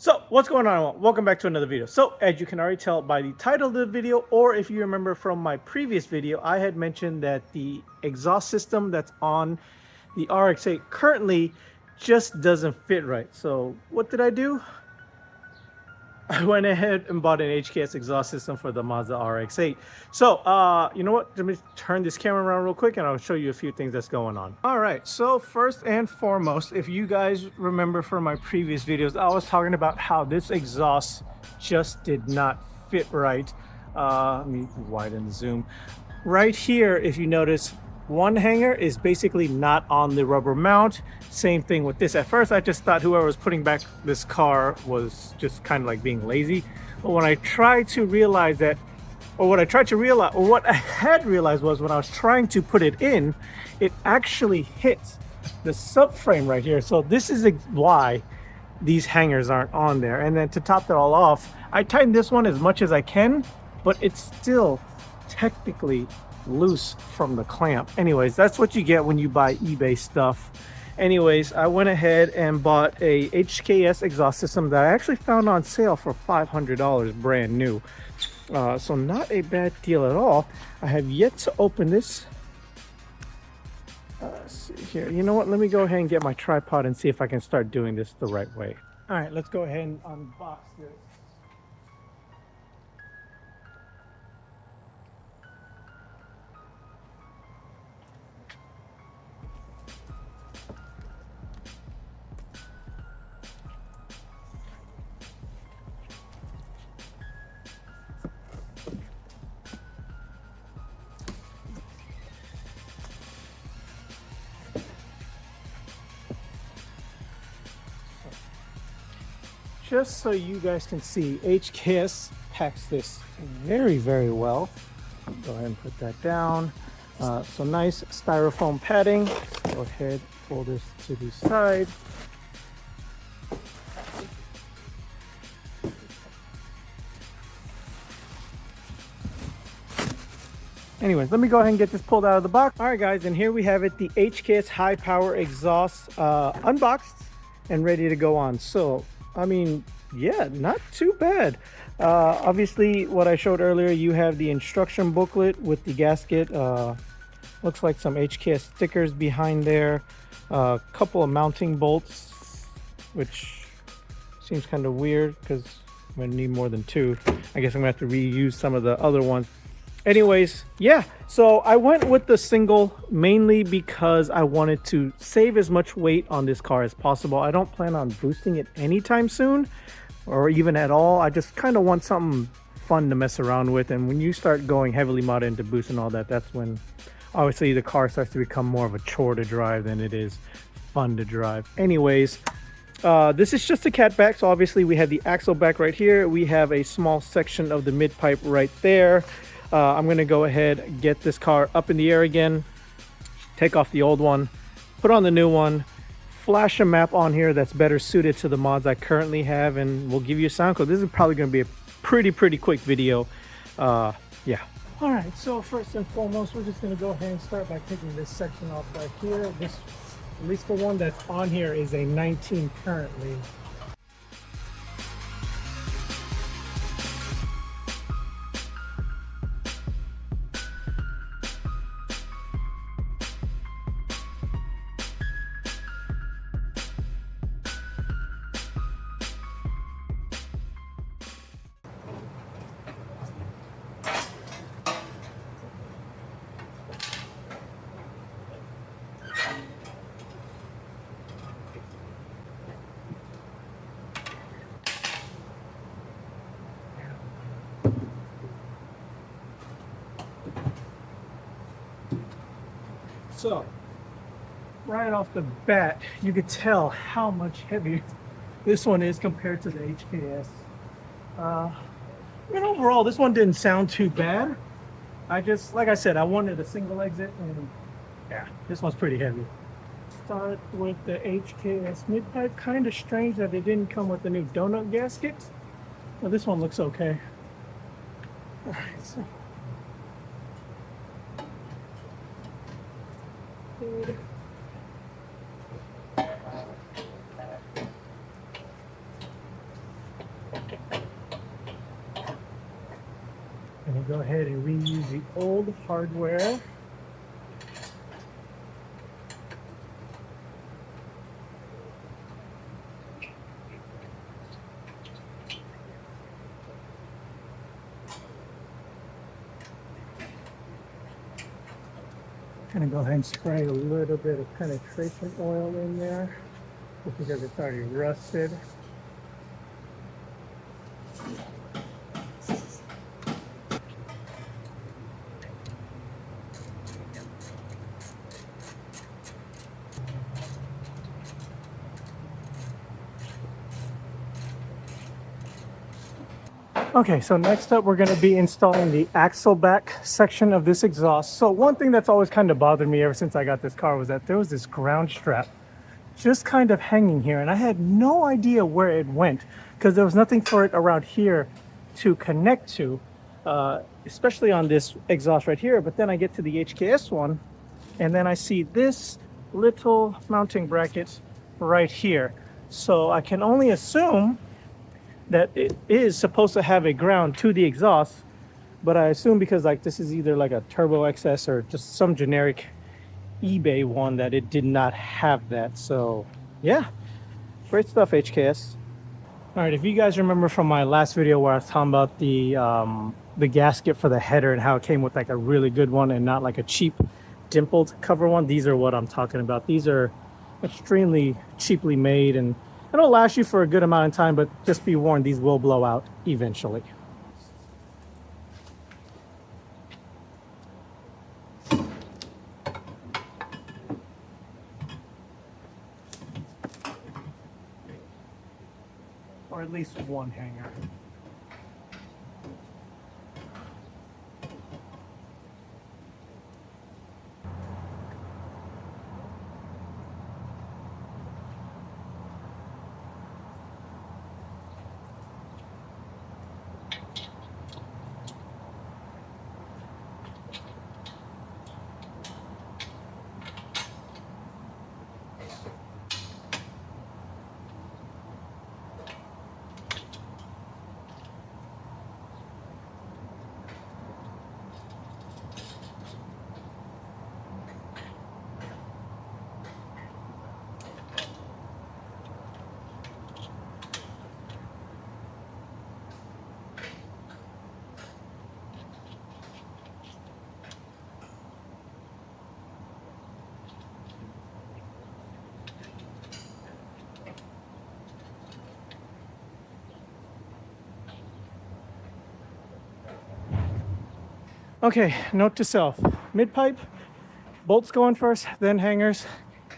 So what's going on? Welcome back to another video. So as you can already tell by the title of the video, or if you remember from my previous video, I had mentioned that the exhaust system that's on the RX-8 currently just doesn't fit right. So what did I do? I went ahead and bought an HKS exhaust system for the Mazda RX-8. So, you know what? Let me turn this camera around real quick and I'll show you a few things that's going on. All right, so first and foremost, if you guys remember from my previous videos, I was talking about how this exhaust just did not fit right. Let me widen the zoom. Right here, if you notice, one hanger is basically not on the rubber mount. Same thing with this. At first I just thought whoever was putting back this car was just kind of like being lazy, but when I tried to realize that, or what I had realized was when I was trying to put it in, it actually hits the subframe right here. So this is why these hangers aren't on there. And then to top that all off, I tightened this one as much as I can, but it's still technically loose from the clamp. Anyways, that's what you get when you buy eBay stuff. Anyways, I went ahead and bought a HKS exhaust system that I actually found on sale for $500 brand new. So not a bad deal at all. I have yet to open this. Let's see here. You know what? Let me go ahead and get my tripod and see if I can start doing this the right way. All right, let's go ahead and unbox this. Just so you guys can see, HKS packs this very, very well. Go ahead and put that down. So nice styrofoam padding. Go ahead, pull this to the side. Anyways, let me go ahead and get this pulled out of the box. All right, guys, and here we have it, the HKS Hi Power Exhaust, unboxed and ready to go on. So, I mean, yeah, not too bad. Obviously, what I showed earlier, you have the instruction booklet with the gasket. Looks like some HKS stickers behind there. A couple of mounting bolts, which seems kind of weird because I'm going to need more than two. I guess I'm going to have to reuse some of the other ones. Anyways, yeah, so I went with the single mainly because I wanted to save as much weight on this car as possible. I don't plan on boosting it anytime soon or even at all. I just kind of want something fun to mess around with. And when you start going heavily modded into boost and all that, that's when obviously the car starts to become more of a chore to drive than it is fun to drive. Anyways, this is just a cat back. So obviously we have the axle back right here. We have a small section of the mid pipe right there. I'm going to go ahead, get this car up in the air again, take off the old one, put on the new one, flash a map on here that's better suited to the mods I currently have, and we'll give you a sound code. This is probably going to be a pretty quick video. Yeah. All right, so first and foremost, we're just going to go ahead and start by taking this section off right here. This, at least the one that's on here, is a 19 currently. So, right off the bat, you could tell how much heavier this one is compared to the HKS. And overall, this one didn't sound too bad. Like I said, I wanted a single exit, and yeah, this one's pretty heavy. Start with the HKS mid-pipe. Kind of strange that they didn't come with the new donut gasket. Well, this one looks okay. All right, so go ahead and reuse the old hardware. Gonna go ahead and spray a little bit of penetration oil in there because it's already rusted. Okay, so next up we're going to be installing the axle back section of this exhaust. So one thing that's always kind of bothered me ever since I got this car was that there was this ground strap just kind of hanging here, and I had no idea where it went because there was nothing for it around here to connect to, especially on this exhaust right here. But then I get to the HKS one, and then I see this little mounting bracket right here. So I can only assume that it is supposed to have a ground to the exhaust, but I assume because like this is either like a Turbo XS or just some generic eBay one that it did not have that. So yeah, great stuff, HKS. All right, if you guys remember from my last video where I was talking about the gasket for the header and how it came with like a really good one and not like a cheap dimpled cover one, these are what I'm talking about. These are extremely cheaply made, and it'll last you for a good amount of time, but just be warned, these will blow out eventually. Or at least one hanger. Okay, note to self, mid-pipe, bolts going first, then hangers.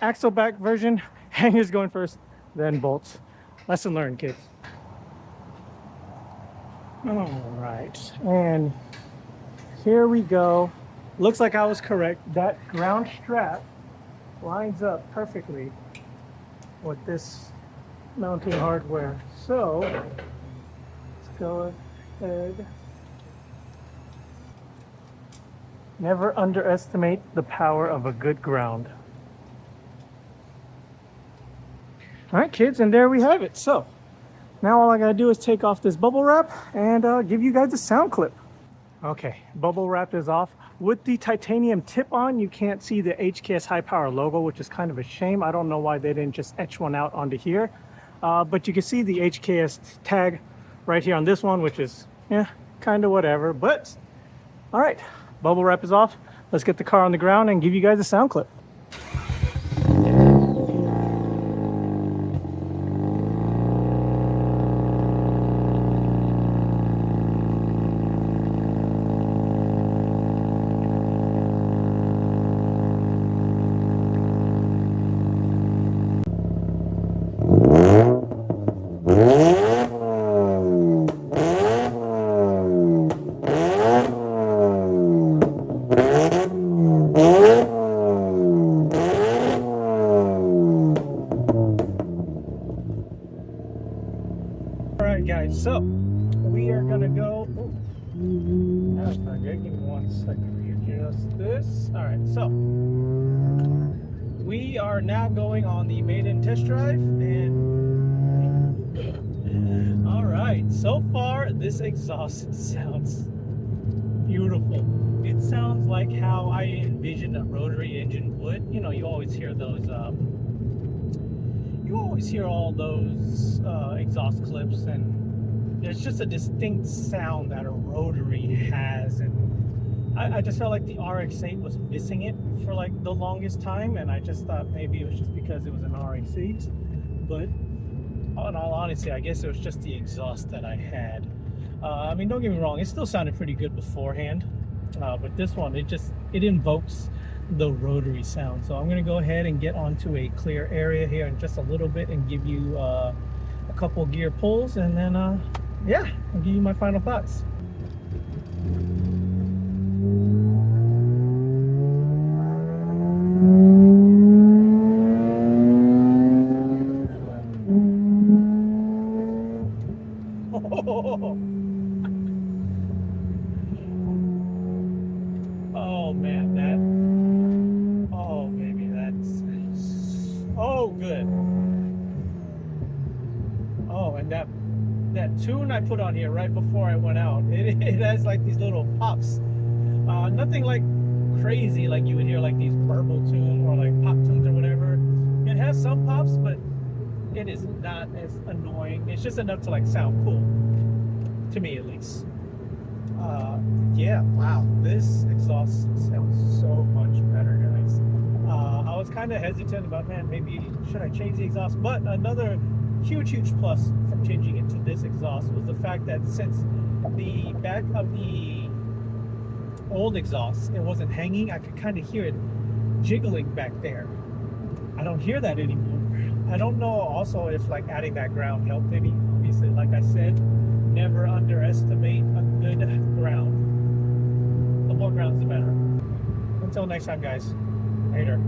Axle back version, hangers going first, then bolts. Lesson learned, kids. All right, and here we go. Looks like I was correct. That ground strap lines up perfectly with this mounting hardware. So let's go ahead. Never underestimate the power of a good ground. All right, kids, and there we have it. So now all I gotta do is take off this bubble wrap and give you guys a sound clip. Okay, bubble wrap is off. With the titanium tip on, you can't see the HKS Hi Power logo, which is kind of a shame. I don't know why they didn't just etch one out onto here. But you can see the HKS tag right here on this one, which is, yeah, kind of whatever. But, all right, bubble wrap is off. Let's get the car on the ground and give you guys a sound clip. Alright guys, so we are gonna go. That's not good. Give me 1 second to readjust this. Alright, so we are now going on the maiden test drive, and alright, so far this exhaust sounds beautiful. It sounds like how I envisioned a rotary engine would. You know, you always hear those, you always hear all those exhaust clips, and there's just a distinct sound that a rotary has. And I just felt like the RX-8 was missing it for like the longest time, and I just thought maybe it was just because it was an RX-8. But in all honesty, I guess it was just the exhaust that I had. I mean, don't get me wrong, it still sounded pretty good beforehand, but this one, it invokes the rotary sound. So I'm going to go ahead and get onto a clear area here in just a little bit and give you a couple gear pulls, and then yeah, I'll give you my final thoughts. Oh man, oh baby, that's oh good. Oh, and that tune I put on here right before I went out, it has like these little pops. Nothing like crazy like you would hear like these burble tunes or like pop tunes or whatever. It has some pops, but it is not as annoying. It's just enough to like sound cool, to me at least. Yeah, wow, this exhaust sounds so much better, guys. I was kind of hesitant about, man, maybe should I change the exhaust? But another huge plus from changing it to this exhaust was the fact that since the back of the old exhaust, it wasn't hanging, I could kind of hear it jiggling back there. I don't hear that anymore. I don't know also if like adding that ground helped any. Obviously, like I said, never underestimate a good ground. The more grounds, the better. Until next time, guys. Later.